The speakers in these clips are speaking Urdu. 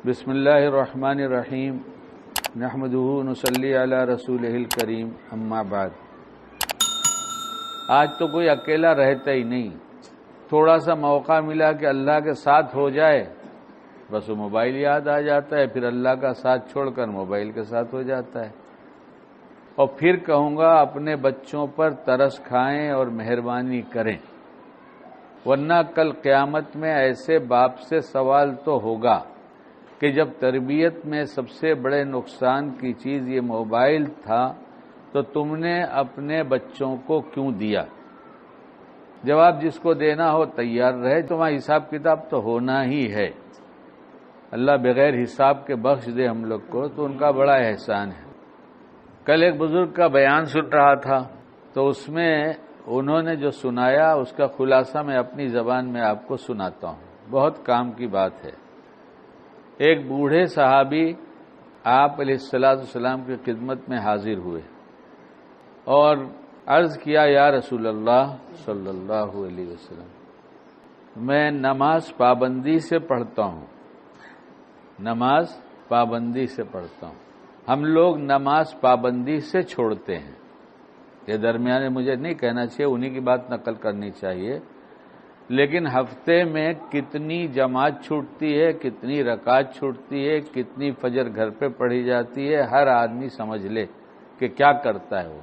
بسم اللہ الرحمن الرحیم نحمدہ نصلی علی رسولہ الکریم اما بعد۔ آج تو کوئی اکیلا رہتا ہی نہیں، تھوڑا سا موقع ملا کہ اللہ کے ساتھ ہو جائے بس وہ موبائل یاد آ جاتا ہے، پھر اللہ کا ساتھ چھوڑ کر موبائل کے ساتھ ہو جاتا ہے۔ اور پھر کہوں گا اپنے بچوں پر ترس کھائیں اور مہربانی کریں، ورنہ کل قیامت میں ایسے باپ سے سوال تو ہوگا کہ جب تربیت میں سب سے بڑے نقصان کی چیز یہ موبائل تھا تو تم نے اپنے بچوں کو کیوں دیا؟ جواب جس کو دینا ہو تیار رہے، تمہارا حساب کتاب تو ہونا ہی ہے۔ اللہ بغیر حساب کے بخش دے ہم لوگ کو تو ان کا بڑا احسان ہے۔ کل ایک بزرگ کا بیان سن رہا تھا تو اس میں انہوں نے جو سنایا اس کا خلاصہ میں اپنی زبان میں آپ کو سناتا ہوں، بہت کام کی بات ہے۔ ایک بوڑھے صحابی آپ علیہ السلام کی خدمت میں حاضر ہوئے اور عرض کیا، یا رسول اللہ صلی اللہ علیہ وسلم، میں نماز پابندی سے پڑھتا ہوں، نماز پابندی سے پڑھتا ہوں، ہم لوگ نماز پابندی سے چھوڑتے ہیں۔ یہ درمیانے مجھے نہیں کہنا چاہیے، انہی کی بات نقل کرنی چاہیے، لیکن ہفتے میں کتنی جماعت چھوٹتی ہے، کتنی رکعت چھوٹتی ہے، کتنی فجر گھر پہ پڑھی جاتی ہے، ہر آدمی سمجھ لے کہ کیا کرتا ہے وہ۔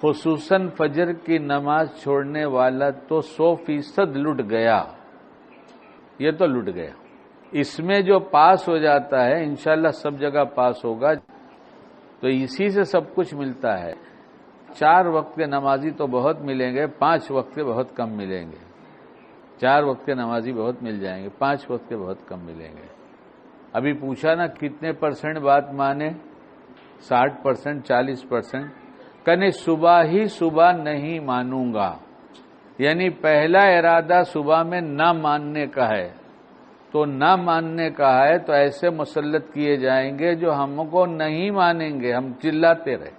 خصوصاً فجر کی نماز چھوڑنے والا تو 100% لٹ گیا، یہ تو لٹ گیا۔ اس میں جو پاس ہو جاتا ہے انشاءاللہ سب جگہ پاس ہوگا، تو اسی سے سب کچھ ملتا ہے۔ 4 وقت کے نمازی تو بہت ملیں گے، 5 وقت کے بہت کم ملیں گے۔ 4 وقت کے نمازی بہت مل جائیں گے، 5 وقت کے بہت کم ملیں گے۔ ابھی پوچھا نا کتنے % بات مانے؟ 60%، 40%۔ کہیں صبح ہی صبح نہیں مانوں گا، یعنی پہلا ارادہ صبح میں نہ ماننے کا ہے، تو نہ ماننے کا ہے تو ایسے مسلط کیے جائیں گے جو ہم کو نہیں مانیں گے، ہم چلاتے رہے،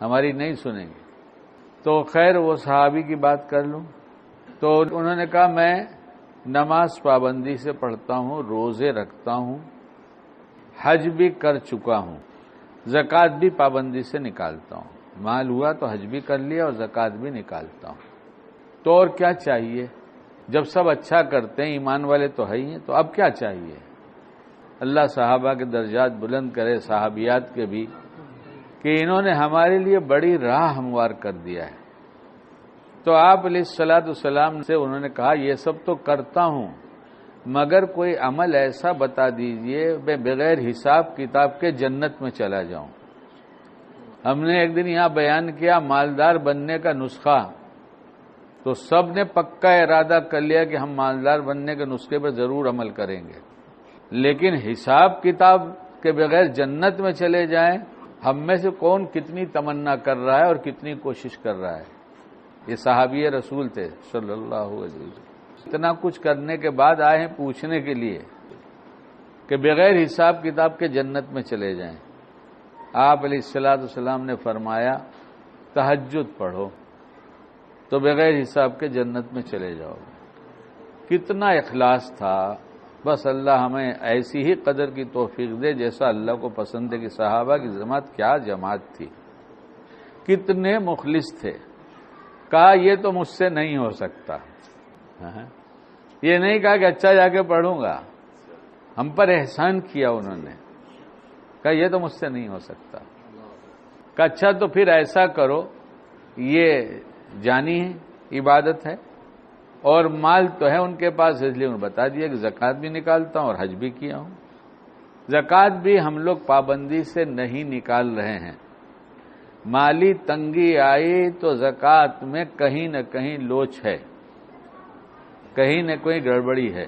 ہماری نہیں سنیں گے۔ تو خیر وہ صحابی کی بات کر لوں تو انہوں نے کہا، میں نماز پابندی سے پڑھتا ہوں، روزے رکھتا ہوں، حج بھی کر چکا ہوں، زکوٰۃ بھی پابندی سے نکالتا ہوں، مال ہوا تو حج بھی کر لیا اور زکوٰۃ بھی نکالتا ہوں، تو اور کیا چاہیے؟ جب سب اچھا کرتے ہیں، ایمان والے تو ہے ہی ہیں، تو اب کیا چاہیے؟ اللہ صحابہ کے درجات بلند کرے، صحابیات کے بھی، کہ انہوں نے ہمارے لیے بڑی راہ ہموار کر دیا ہے۔ تو آپ علیہ السلام سے انہوں نے کہا، یہ سب تو کرتا ہوں مگر کوئی عمل ایسا بتا دیجئے میں بغیر حساب کتاب کے جنت میں چلا جاؤں۔ ہم نے ایک دن یہاں بیان کیا مالدار بننے کا نسخہ، تو سب نے پکا ارادہ کر لیا کہ ہم مالدار بننے کے نسخے پر ضرور عمل کریں گے، لیکن حساب کتاب کے بغیر جنت میں چلے جائیں، ہم میں سے کون کتنی تمنا کر رہا ہے اور کتنی کوشش کر رہا ہے؟ یہ صحابی رسول تھے صلی اللہ علیہ وسلم، اتنا کچھ کرنے کے بعد آئے ہیں پوچھنے کے لیے کہ بغیر حساب کتاب کے جنت میں چلے جائیں۔ آپ علیہ السلام نے فرمایا، تہجد پڑھو تو بغیر حساب کے جنت میں چلے جاؤ گے۔ کتنا اخلاص تھا، بس اللہ ہمیں ایسی ہی قدر کی توفیق دے جیسا اللہ کو پسند ہے۔ کہ صحابہ کی جماعت کیا جماعت تھی، کتنے مخلص تھے۔ کہا یہ تو مجھ سے نہیں ہو سکتا، یہ نہیں کہا کہ اچھا جا کے پڑھوں گا، ہم پر احسان کیا انہوں نے، کہا یہ تو مجھ سے نہیں ہو سکتا۔ کہا اچھا تو پھر ایسا کرو، یہ جانی ہے، عبادت ہے اور مال تو ہے ان کے پاس، اس لیے انہوں نے بتا دیا کہ زکوٰۃ بھی نکالتا ہوں اور حج بھی کیا ہوں۔ زکوٰۃ بھی ہم لوگ پابندی سے نہیں نکال رہے ہیں، مالی تنگی آئی تو زکوٰۃ میں کہیں نہ کہیں لوچ ہے، کہیں نہ کہیں گڑبڑی ہے۔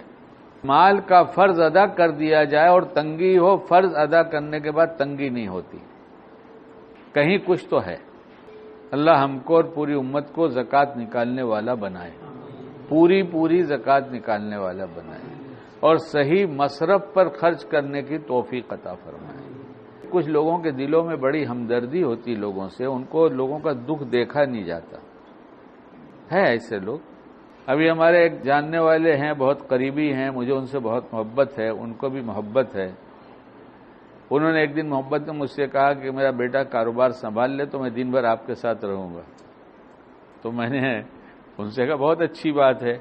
مال کا فرض ادا کر دیا جائے اور تنگی ہو، فرض ادا کرنے کے بعد تنگی نہیں ہوتی، کہیں کچھ تو ہے۔ اللہ ہم کو اور پوری امت کو زکوٰۃ نکالنے والا بنائے، پوری زکوٰۃ نکالنے والا بنائے اور صحیح مصرف پر خرچ کرنے کی توفیق عطا فرمائے۔ کچھ لوگوں کے دلوں میں بڑی ہمدردی ہوتی لوگوں سے، ان کو لوگوں کا دکھ دیکھا نہیں جاتا ہے، ایسے لوگ ابھی ہمارے ایک جاننے والے ہیں، بہت قریبی ہیں، مجھے ان سے بہت محبت ہے، ان کو بھی محبت ہے. انہوں نے ایک دن محبت میں مجھ سے کہا کہ میرا بیٹا کاروبار سنبھال لے تو میں دن بھر آپ کے ساتھ رہوں گا. تو میں نے ان سے کہا بہت اچھی بات ہے،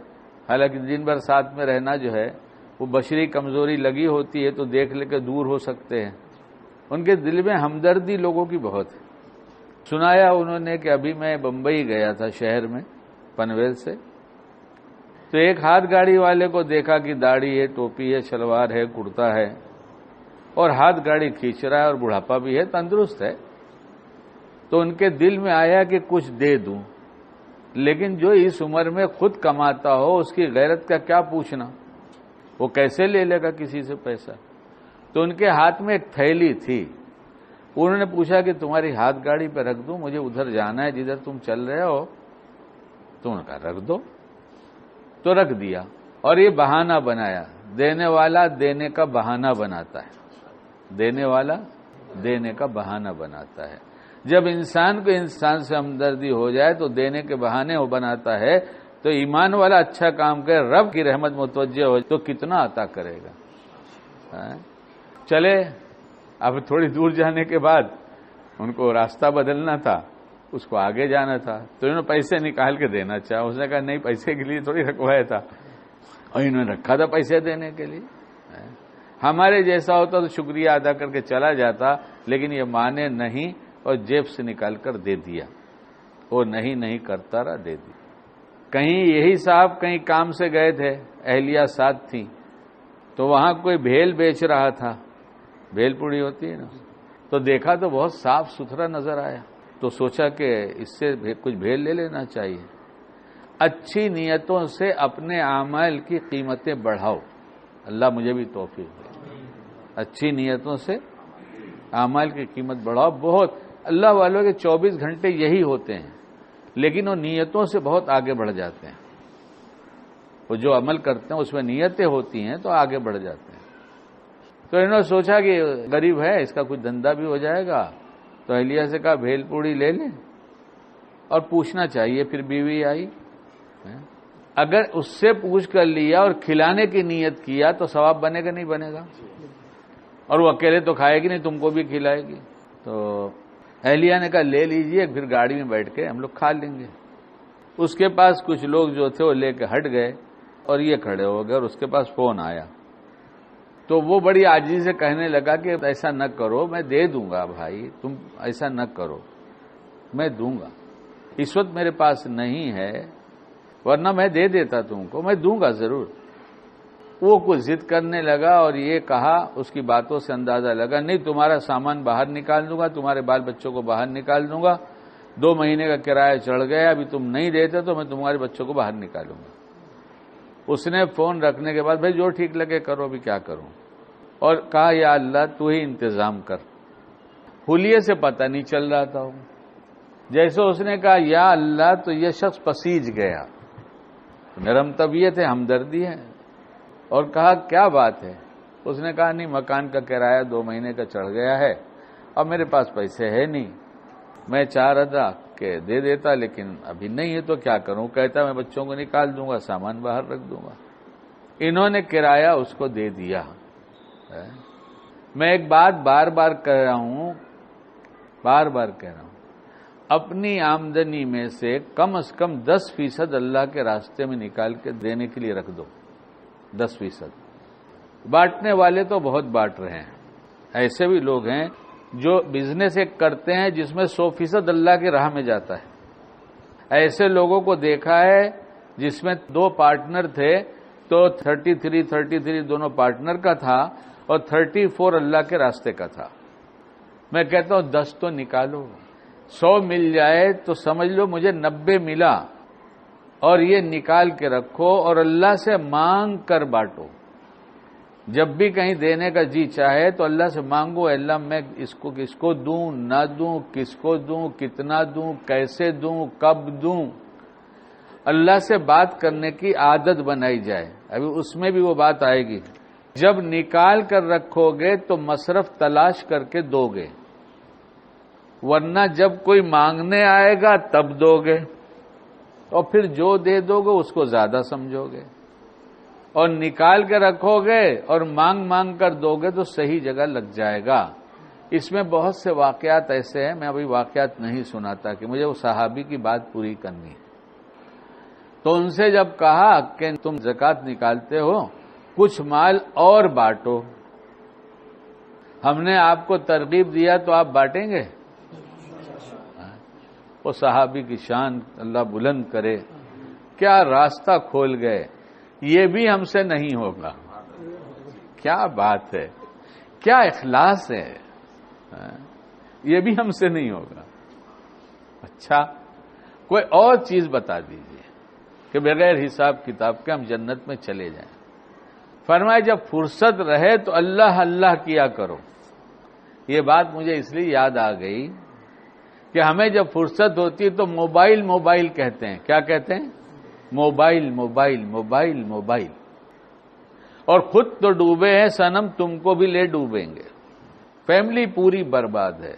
حالانکہ دن بھر ساتھ میں رہنا جو ہے وہ بشری کمزوری لگی ہوتی ہے تو دیکھ لے کے دور ہو سکتے ہیں. ان کے دل میں ہمدردی لوگوں کی بہت ہے. سنایا انہوں نے کہ ابھی میں بمبئی گیا تھا شہر میں پنویل سے، تو ایک ہاتھ گاڑی والے کو دیکھا کہ داڑھی ہے، ٹوپی ہے، شلوار ہے، کرتا ہے اور ہاتھ گاڑی کھینچ رہا ہے اور بڑھاپا بھی ہے، تندرست ہے. تو ان کے دل میں آیا کہ کچھ دے دوں، لیکن جو اس عمر میں خود کماتا ہو اس کی غیرت کا کیا پوچھنا، وہ کیسے لے لے گا کسی سے پیسہ. تو ان کے ہاتھ میں ایک تھیلی تھی. انہوں نے پوچھا کہ تمہاری ہاتھ گاڑی پہ رکھ دوں، مجھے ادھر جانا ہے جدھر تم چل رہے ہو. تو انہوں نے کہا رکھ دو. تو رکھ دیا اور یہ بہانہ بنایا. دینے والا دینے کا بہانہ بناتا ہے، دینے والا دینے کا بہانہ بناتا ہے. جب انسان کو انسان سے ہمدردی ہو جائے تو دینے کے بہانے وہ بناتا ہے. تو ایمان والا اچھا کام کرے، رب کی رحمت متوجہ ہو تو کتنا عطا کرے گا. چلے اب تھوڑی دور جانے کے بعد ان کو راستہ بدلنا تھا، اس کو آگے جانا تھا، تو انہوں نے پیسے نکال کے دینا چاہا. اس نے کہا نہیں، پیسے کے لیے تھوڑی رکھوایا تھا، اور انہوں نے رکھا تھا پیسے دینے کے لیے. ہمارے جیسا ہوتا تو شکریہ ادا کر کے چلا جاتا، لیکن یہ مانے نہیں اور جیب سے نکال کر دے دیا. وہ نہیں کرتا رہا، دے دیا. کہیں یہی صاحب کہیں کام سے گئے تھے، اہلیہ ساتھ تھی، تو وہاں کوئی بھیل بیچ رہا تھا، بھیل پوڑی ہوتی ہے نا، تو دیکھا تو بہت صاف ستھرا نظر آیا. تو سوچا کہ اس سے کچھ بھیل لے لینا چاہیے. اچھی نیتوں سے اپنے اعمال کی قیمتیں بڑھاؤ. اللہ مجھے بھی توفیق دے. اچھی نیتوں سے اعمال کی قیمت بڑھاؤ. بہت اللہ والوں کے 24 گھنٹے یہی ہوتے ہیں، لیکن وہ نیتوں سے بہت آگے بڑھ جاتے ہیں. وہ جو عمل کرتے ہیں اس میں نیتیں ہوتی ہیں تو آگے بڑھ جاتے ہیں. تو انہوں نے سوچا کہ غریب ہے، اس کا کچھ دھندا بھی ہو جائے گا. تو اہلیہ سے کہا بھیل پوڑی لے لیں، اور پوچھنا چاہیے. پھر بیوی آئی، اگر اس سے پوچھ کر لیا اور کھلانے کی نیت کیا تو ثواب بنے گا نہیں بنے گا؟ اور وہ اکیلے تو کھائے گی نہیں، تم کو بھی کھلائے گی. تو اہلیہ نے کہا لے لیجئے، پھر گاڑی میں بیٹھ کے ہم لوگ کھا لیں گے. اس کے پاس کچھ لوگ جو تھے وہ لے کے ہٹ گئے اور یہ کھڑے ہو گئے، اور اس کے پاس فون آیا. تو وہ بڑی عاجزی سے کہنے لگا کہ ایسا نہ کرو، میں دے دوں گا بھائی، تم ایسا نہ کرو، میں دوں گا. اس وقت میرے پاس نہیں ہے، ورنہ میں دے دیتا تم کو، میں دوں گا ضرور. وہ کچھ ضد کرنے لگا اور یہ کہا، اس کی باتوں سے اندازہ لگا نہیں تمہارا سامان باہر نکال دوں گا، تمہارے بال بچوں کو باہر نکال دوں گا. 2 مہینے کا کرایہ چڑھ گیا، ابھی تم نہیں دیتے تو میں تمہارے بچوں کو باہر نکالوں گا. اس نے فون رکھنے کے بعد بھائی جو ٹھیک لگے کرو، ابھی کیا کروں، اور کہا یا اللہ تو ہی انتظام کر. حلیے سے پتہ نہیں چل رہا تھا. جیسے اس نے کہا یا اللہ تو یہ شخص پسیج گیا. نرم طبیعت ہے، ہمدردی ہے، اور کہا کیا بات ہے؟ اس نے کہا نہیں، مکان کا کرایہ 2 مہینے کا چڑھ گیا ہے، اب میرے پاس پیسے ہے نہیں. میں چاہ رہا تھا کہ دے دیتا، لیکن ابھی نہیں ہے تو کیا کروں. کہتا میں بچوں کو نکال دوں گا، سامان باہر رکھ دوں گا. انہوں نے کرایہ اس کو دے دیا. میں ایک بات بار بار کہہ رہا ہوں، اپنی آمدنی میں سے کم از کم 10% اللہ کے راستے میں نکال کے دینے کے لیے رکھ دو. 10%. بانٹنے والے تو بہت بانٹ رہے ہیں. ایسے بھی لوگ ہیں جو بزنس ایک کرتے ہیں جس میں 100% اللہ کی راہ میں جاتا ہے. ایسے لوگوں کو دیکھا ہے جس میں 2 پارٹنر تھے تو 33 دونوں پارٹنر کا تھا اور 34 اللہ کے راستے کا تھا. میں کہتا ہوں 10 تو نکالو. 100 مل جائے تو سمجھ لو مجھے 90 ملا، اور یہ نکال کے رکھو اور اللہ سے مانگ کر بانٹو. جب بھی کہیں دینے کا جی چاہے تو اللہ سے مانگو، اللہ میں اس کو کس کو دوں، نہ دوں، کس کو دوں، کتنا دوں، کیسے دوں، کب دوں. اللہ سے بات کرنے کی عادت بنائی جائے. ابھی اس میں بھی وہ بات آئے گی. جب نکال کر رکھو گے تو مصرف تلاش کر کے دو گے، ورنہ جب کوئی مانگنے آئے گا تب دو گے. اور پھر جو دے دو گے اس کو زیادہ سمجھو گے، اور نکال کے رکھو گے اور مانگ مانگ کر دو گے تو صحیح جگہ لگ جائے گا۔ اس میں بہت سے واقعات ایسے ہیں، میں ابھی واقعات نہیں سناتا کہ مجھے وہ صحابی کی بات پوری کرنی ہے۔ تو ان سے جب کہا کہ تم زکوٰۃ نکالتے ہو، کچھ مال اور بانٹو، ہم نے آپ کو ترغیب دیا تو آپ بانٹیں گے؟ وہ صحابی کی شان اللہ بلند کرے، کیا راستہ کھول گئے، یہ بھی ہم سے نہیں ہوگا۔ کیا بات ہے، کیا اخلاص ہے، یہ بھی ہم سے نہیں ہوگا۔ اچھا کوئی اور چیز بتا دیجئے کہ بغیر حساب کتاب کے ہم جنت میں چلے جائیں۔ فرمائے جب فرصت رہے تو اللہ اللہ کیا کرو۔ یہ بات مجھے اس لیے یاد آ گئی کہ ہمیں جب فرصت ہوتی ہے تو موبائل موبائل کہتے ہیں۔ کیا کہتے ہیں؟ موبائل موبائل موبائل موبائل، اور خود تو ڈوبے ہیں صنم، تم کو بھی لے ڈوبیں گے۔ فیملی پوری برباد ہے۔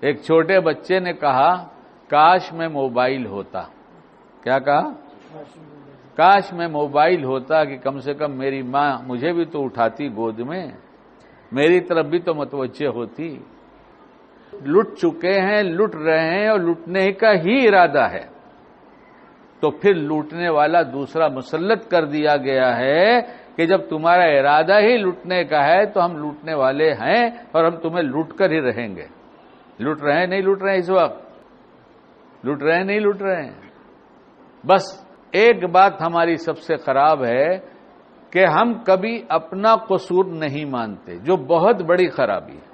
ایک چھوٹے بچے نے کہا کاش میں موبائل ہوتا۔ کیا کہا؟ کاش میں موبائل ہوتا کہ کم سے کم میری ماں مجھے بھی تو اٹھاتی گود میں، میری طرف بھی تو متوجہ ہوتی۔ لٹ چکے ہیں، لٹ رہے ہیں، اور لٹنے کا ہی ارادہ ہے، تو پھر لوٹنے والا دوسرا مسلط کر دیا گیا ہے کہ جب تمہارا ارادہ ہی لوٹنے کا ہے تو ہم لوٹنے والے ہیں اور ہم تمہیں لوٹ کر ہی رہیں گے۔ لوٹ رہے ہیں نہیں لوٹ رہے ہیں، اس وقت لوٹ رہے ہیں نہیں لوٹ رہے ہیں۔ بس ایک بات ہماری سب سے خراب ہے کہ ہم کبھی اپنا قصور نہیں مانتے، جو بہت بڑی خرابی ہے۔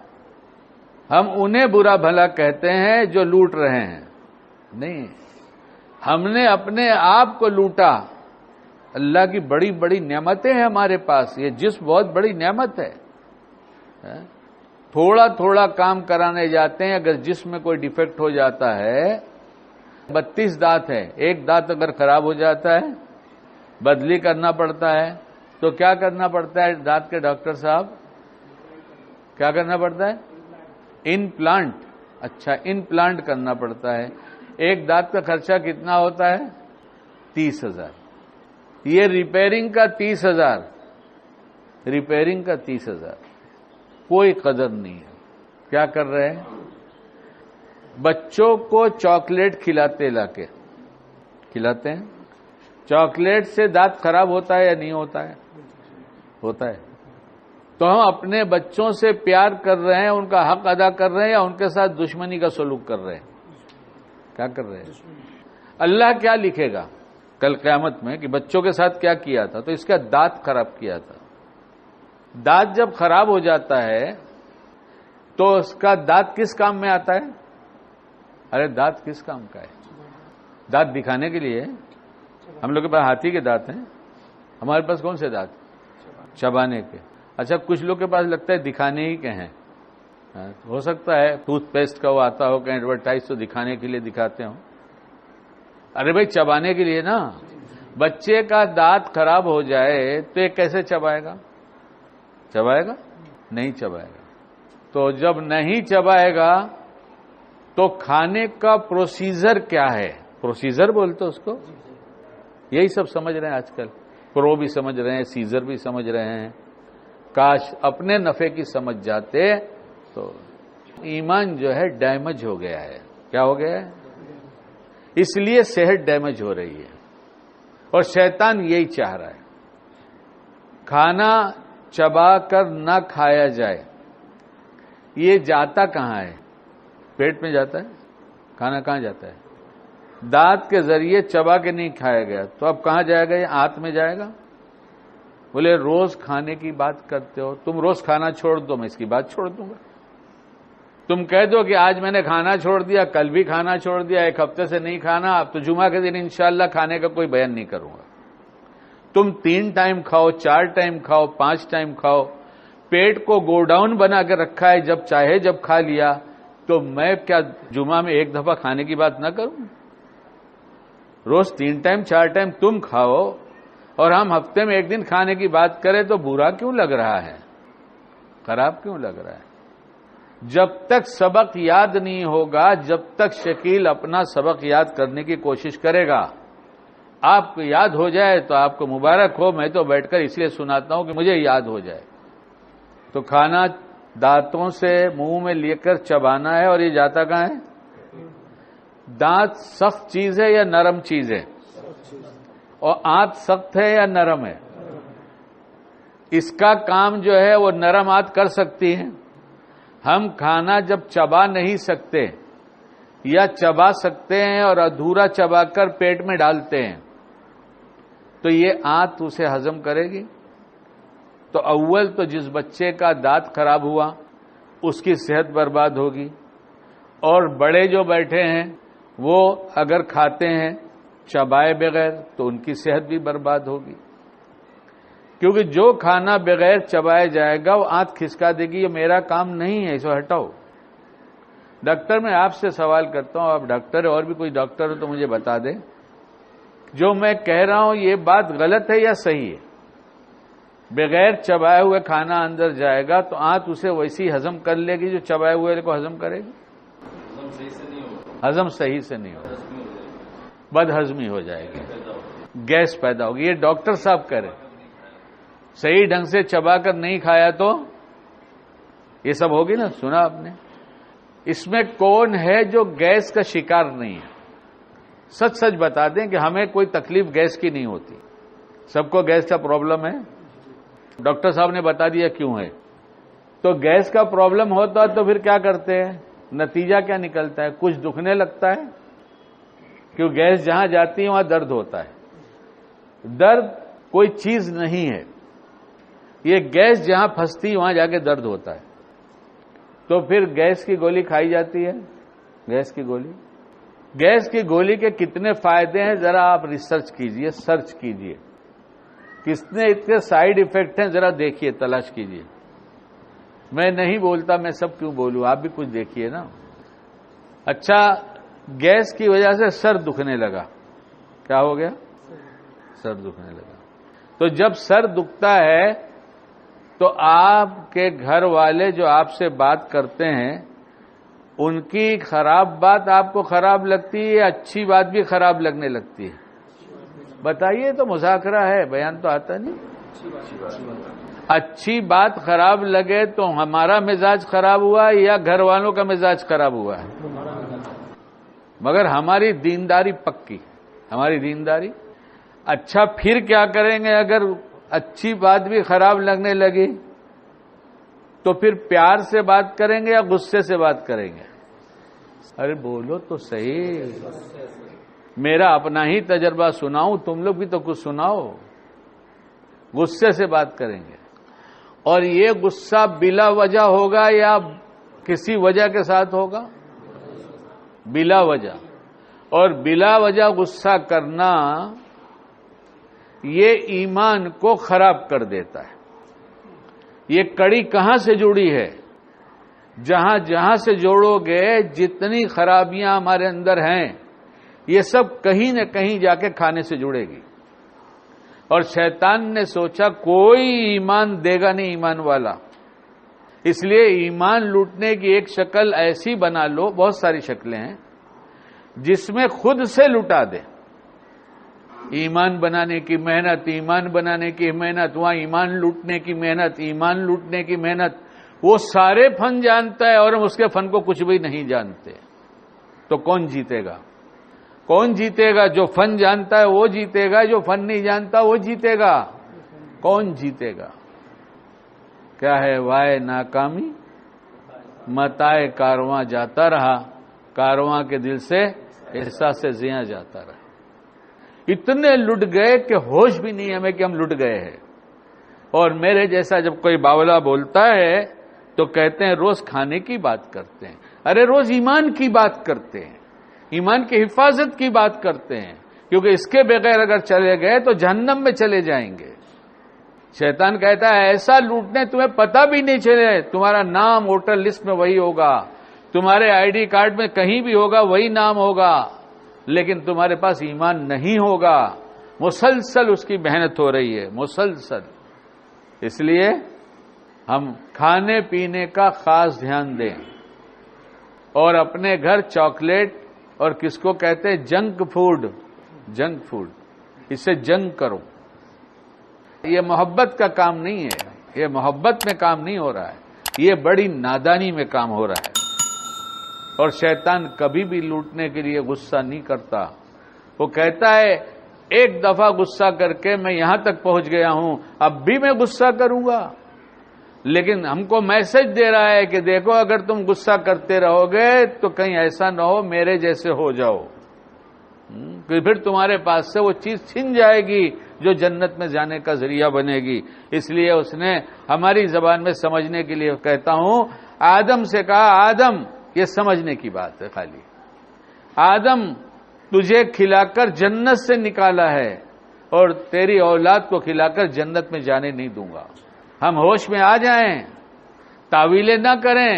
ہم انہیں برا بھلا کہتے ہیں جو لوٹ رہے ہیں، نہیں، ہم نے اپنے آپ کو لوٹا۔ اللہ کی بڑی بڑی نعمتیں ہیں ہمارے پاس، یہ جسم بہت بڑی نعمت ہے۔ تھوڑا تھوڑا کام کرانے جاتے ہیں، اگر جسم میں کوئی ڈیفیکٹ ہو جاتا ہے، 32 دانت ہے، ایک دانت اگر خراب ہو جاتا ہے بدلی کرنا پڑتا ہے، تو کیا کرنا پڑتا ہے دانت کے ڈاکٹر صاحب؟ کیا کرنا پڑتا ہے؟ امپلانٹ۔ اچھا، امپلانٹ کرنا پڑتا ہے۔ ایک دانت کا خرچہ کتنا ہوتا ہے؟ 30,000۔ یہ ریپیئرنگ کا 30,000، ریپیئرنگ کا 30,000، کوئی قدر نہیں ہے۔ کیا کر رہے ہیں؟ بچوں کو چاکلیٹ کھلاتے لا کے کھلاتے ہیں۔ چاکلیٹ سے دانت خراب ہوتا ہے یا نہیں ہوتا ہے؟ ہوتا ہے۔ تو ہم اپنے بچوں سے پیار کر رہے ہیں، ان کا حق ادا کر رہے ہیں، یا ان کے ساتھ دشمنی کا سلوک کر رہے ہیں؟ کیا کر رہے ہیں؟ اللہ کیا لکھے گا کل قیامت میں کہ بچوں کے ساتھ کیا کیا تھا؟ تو اس کا دانت خراب کیا تھا۔ دانت جب خراب ہو جاتا ہے تو اس کا دانت کس کام میں آتا ہے؟ ارے دانت کس کام کا ہے؟ دانت دکھانے کے لیے۔ ہم لوگ کے پاس ہاتھی کے دانت ہیں، ہمارے پاس کون سے دانت؟ چبانے کے۔ اچھا، کچھ لوگ کے پاس لگتا ہے دکھانے ہی کے ہیں، ہو سکتا ہے ٹوتھ پیسٹ کا وہ آتا ہو کہ ایڈورٹائز تو دکھانے کے لیے دکھاتے ہوں۔ ارے بھائی چبانے کے لیے نا۔ بچے کا دانت خراب ہو جائے تو یہ کیسے چبائے گا؟ چبائے گا؟ نہیں چبائے گا۔ تو جب نہیں چبائے گا تو کھانے کا پروسیجر کیا ہے؟ پروسیجر بولتے اس کو، یہی سب سمجھ رہے ہیں آج کل۔ پرو بھی سمجھ رہے ہیں، سیزر بھی سمجھ رہے ہیں۔ کاش اپنے نفع کی سمجھ جاتے تو۔ ایمان جو ہے ڈیمیج ہو گیا ہے۔ کیا ہو گیا ہے؟ اس لیے صحت ڈیمیج ہو رہی ہے، اور شیطان یہی چاہ رہا ہے۔ کھانا چبا کر نہ کھایا جائے، یہ جاتا کہاں ہے؟ پیٹ میں جاتا ہے۔ کھانا کہاں جاتا ہے؟ دانت کے ذریعے چبا کے نہیں کھایا گیا، تو اب کہاں جائے گا؟ یہ آنت میں جائے گا۔ بولے روز کھانے کی بات کرتے ہو، تم روز کھانا چھوڑ دو، میں اس کی بات چھوڑ دوں گا۔ تم کہہ دو کہ آج میں نے کھانا چھوڑ دیا، کل بھی کھانا چھوڑ دیا، ایک ہفتے سے نہیں کھانا، اب تو جمعہ کے دن انشاءاللہ کھانے کا کوئی بیان نہیں کروں گا۔ تم 3 ٹائم کھاؤ، 4 ٹائم کھاؤ، 5 ٹائم کھاؤ، پیٹ کو گو ڈاؤن بنا کے رکھا ہے، جب چاہے جب کھا لیا، تو میں کیا جمعہ میں ایک دفعہ کھانے کی بات نہ کروں؟ روز 3 ٹائم 4 ٹائم تم کھاؤ اور ہم ہفتے میں ایک دن کھانے کی بات کریں تو برا کیوں لگ رہا ہے؟ خراب کیوں لگ رہا ہے؟ جب تک سبق یاد نہیں ہوگا، جب تک شکیل اپنا سبق یاد کرنے کی کوشش کرے گا، آپ کو یاد ہو جائے تو آپ کو مبارک ہو، میں تو بیٹھ کر اس لیے سناتا ہوں کہ مجھے یاد ہو جائے۔ تو کھانا دانتوں سے منہ میں لے کر چبانا ہے، اور یہ جاتا کہاں ہے؟ دانت سخت چیز ہے یا نرم چیز ہے؟ اور آنت سخت ہے یا نرم ہے؟ اس کا کام جو ہے وہ نرم آنت کر سکتی ہے۔ ہم کھانا جب چبا نہیں سکتے یا چبا سکتے ہیں اور ادھورا چبا کر پیٹ میں ڈالتے ہیں تو یہ آنت اسے ہضم کرے گی؟ تو اول تو جس بچے کا دانت خراب ہوا اس کی صحت برباد ہوگی، اور بڑے جو بیٹھے ہیں وہ اگر کھاتے ہیں چبائے بغیر تو ان کی صحت بھی برباد ہوگی، کیونکہ جو کھانا بغیر چبائے جائے گا وہ آنت کھسکا دے گی۔ یہ میرا کام نہیں ہے، اسے ہٹاؤ۔ ڈاکٹر میں آپ سے سوال کرتا ہوں، آپ ڈاکٹر اور بھی کوئی ڈاکٹر ہو تو مجھے بتا دیں، جو میں کہہ رہا ہوں یہ بات غلط ہے یا صحیح ہے؟ بغیر چبائے ہوئے کھانا اندر جائے گا تو آنت اسے ویسی ہضم کر لے گی جو چبائے ہوئے کو ہضم کرے گی؟ ہضم صحیح سے نہیں ہوگا، بد ہضمی ہو جائے گی، گیس پیدا ہوگی۔ یہ ڈاکٹر صاحب کہہ رہے، صحیح ڈھنگ سے چبا کر نہیں کھایا تو یہ سب ہوگی نا، سنا آپ نے؟ اس میں کون ہے جو گیس کا شکار نہیں ہے؟ سچ سچ بتا دیں کہ ہمیں کوئی تکلیف گیس کی نہیں ہوتی، سب کو گیس کا پرابلم ہے۔ ڈاکٹر صاحب نے بتا دیا کیوں ہے۔ تو گیس کا پرابلم ہوتا تو پھر کیا کرتے ہیں؟ نتیجہ کیا نکلتا ہے؟ کچھ دکھنے لگتا ہے، کیوں گیس جہاں جاتی ہے وہاں درد ہوتا ہے۔ درد کوئی چیز نہیں ہے، یہ گیس جہاں پھنستی وہاں جا کے درد ہوتا ہے۔ تو پھر گیس کی گولی کھائی جاتی ہے۔ گیس کی گولی کے کتنے فائدے ہیں ذرا آپ ریسرچ کیجئے، سرچ کیجئے، کتنے اتنے سائیڈ ایفیکٹ ہیں ذرا دیکھیے، تلاش کیجئے۔ میں نہیں بولتا، میں سب کیوں بولوں، آپ بھی کچھ دیکھیے نا۔ اچھا، گیس کی وجہ سے سر دکھنے لگا، کیا ہو گیا؟ سر دکھنے لگا۔ تو جب سر دکھتا ہے تو آپ کے گھر والے جو آپ سے بات کرتے ہیں ان کی خراب بات آپ کو خراب لگتی ہے، اچھی بات بھی خراب لگنے لگتی ہے؟ بتائیے، تو مذاکرہ ہے، بیان تو آتا نہیں۔ اچھی بات خراب لگے تو ہمارا مزاج خراب ہوا یا گھر والوں کا مزاج خراب ہوا ہے؟ مگر ہماری دینداری پکی، ہماری دینداری۔ اچھا، پھر کیا کریں گے اگر اچھی بات بھی خراب لگنے لگی؟ تو پھر پیار سے بات کریں گے یا غصے سے بات کریں گے؟ ارے بولو تو صحیح، میرا اپنا ہی تجربہ سناؤں، تم لوگ بھی تو کچھ سناؤ۔ غصے سے بات کریں گے، اور یہ غصہ بلا وجہ ہوگا یا کسی وجہ کے ساتھ ہوگا؟ بلا وجہ۔ اور بلا وجہ غصہ کرنا یہ ایمان کو خراب کر دیتا ہے۔ یہ کڑی کہاں سے جڑی ہے؟ جہاں جہاں سے جوڑو گے، جتنی خرابیاں ہمارے اندر ہیں یہ سب کہیں نہ کہیں جا کے کھانے سے جڑے گی۔ اور شیطان نے سوچا کوئی ایمان دے گا نہیں ایمان والا، اس لیے ایمان لوٹنے کی ایک شکل ایسی بنا لو، بہت ساری شکلیں ہیں، جس میں خود سے لٹا دے۔ ایمان بنانے کی محنت، ایمان بنانے کی محنت، وہاں ایمان لوٹنے کی محنت، ایمان لوٹنے کی محنت، وہ سارے فن جانتا ہے اور ہم اس کے فن کو کچھ بھی نہیں جانتے۔ تو کون جیتے گا؟ کون جیتے گا؟ جو فن جانتا ہے وہ جیتے گا، جو فن نہیں جانتا وہ جیتے گا۔ کون جیتے گا؟ کیا ہے؟ وائے ناکامی متائے کارواں جاتا رہا، کارواں کے دل سے احساس زیاں جاتا رہا۔ اتنے لٹ گئے کہ ہوش بھی نہیں ہمیں کہ ہم لٹ گئے ہیں۔ اور میرے جیسا جب کوئی باولا بولتا ہے تو کہتے ہیں روز کھانے کی بات کرتے ہیں۔ ارے روز ایمان کی بات کرتے ہیں، ایمان کی حفاظت کی بات کرتے ہیں، کیونکہ اس کے بغیر اگر چلے گئے تو جہنم میں چلے جائیں گے۔ شیطان کہتا ہے ایسا لوٹنے تمہیں پتہ بھی نہیں چلے، تمہارا نام ووٹر لسٹ میں وہی ہوگا، تمہارے آئی ڈی کارڈ میں کہیں بھی ہوگا وہی نام ہوگا، لیکن تمہارے پاس ایمان نہیں ہوگا۔ مسلسل اس کی محنت ہو رہی ہے، مسلسل۔ اس لیے ہم کھانے پینے کا خاص دھیان دیں۔ اور اپنے گھر چاکلیٹ اور کس کو کہتے ہیں جنک فوڈ، اس سے جنگ کرو. یہ محبت کا کام نہیں ہے، یہ محبت میں کام نہیں ہو رہا ہے، یہ بڑی نادانی میں کام ہو رہا ہے. اور شیطان کبھی بھی لوٹنے کے لیے غصہ نہیں کرتا. وہ کہتا ہے ایک دفعہ غصہ کر کے میں یہاں تک پہنچ گیا ہوں، اب بھی میں غصہ کروں گا. لیکن ہم کو میسج دے رہا ہے کہ دیکھو اگر تم غصہ کرتے رہو گے تو کہیں ایسا نہ ہو میرے جیسے ہو جاؤ، کہ پھر تمہارے پاس سے وہ چیز چھن جائے گی جو جنت میں جانے کا ذریعہ بنے گی. اس لیے اس نے ہماری زبان میں سمجھنے کے لیے کہتا ہوں، آدم سے کہا آدم، یہ سمجھنے کی بات ہے خالی، آدم تجھے کھلا کر جنت سے نکالا ہے اور تیری اولاد کو کھلا کر جنت میں جانے نہیں دوں گا. ہم ہوش میں آ جائیں، تعویلیں نہ کریں،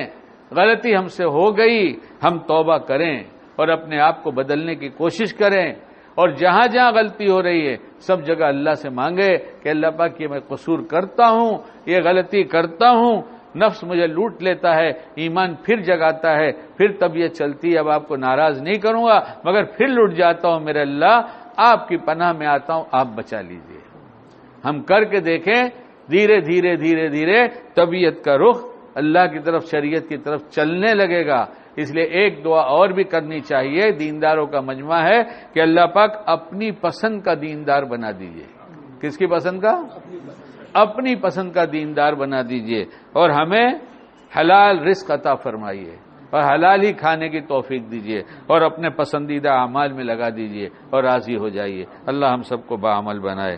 غلطی ہم سے ہو گئی، ہم توبہ کریں اور اپنے آپ کو بدلنے کی کوشش کریں. اور جہاں جہاں غلطی ہو رہی ہے سب جگہ اللہ سے مانگے کہ اللہ پاک یہ میں قصور کرتا ہوں، یہ غلطی کرتا ہوں، نفس مجھے لوٹ لیتا ہے، ایمان پھر جگاتا ہے، پھر طبیعت چلتی ہے، اب آپ کو ناراض نہیں کروں گا مگر پھر لوٹ جاتا ہوں. میرے اللہ آپ کی پناہ میں آتا ہوں، آپ بچا لیجئے. ہم کر کے دیکھیں، دھیرے دھیرے دھیرے دھیرے طبیعت کا رخ اللہ کی طرف، شریعت کی طرف چلنے لگے گا. اس لیے ایک دعا اور بھی کرنی چاہیے، دینداروں کا مجمع ہے کہ اللہ پاک اپنی پسند کا دیندار بنا دیجئے. کس کی پسند کا؟ اپنی پسند کا دیندار بنا دیجئے اور ہمیں حلال رزق عطا فرمائیے اور حلال ہی کھانے کی توفیق دیجئے اور اپنے پسندیدہ اعمال میں لگا دیجئے اور راضی ہو جائیے. اللہ ہم سب کو باعمل بنائے.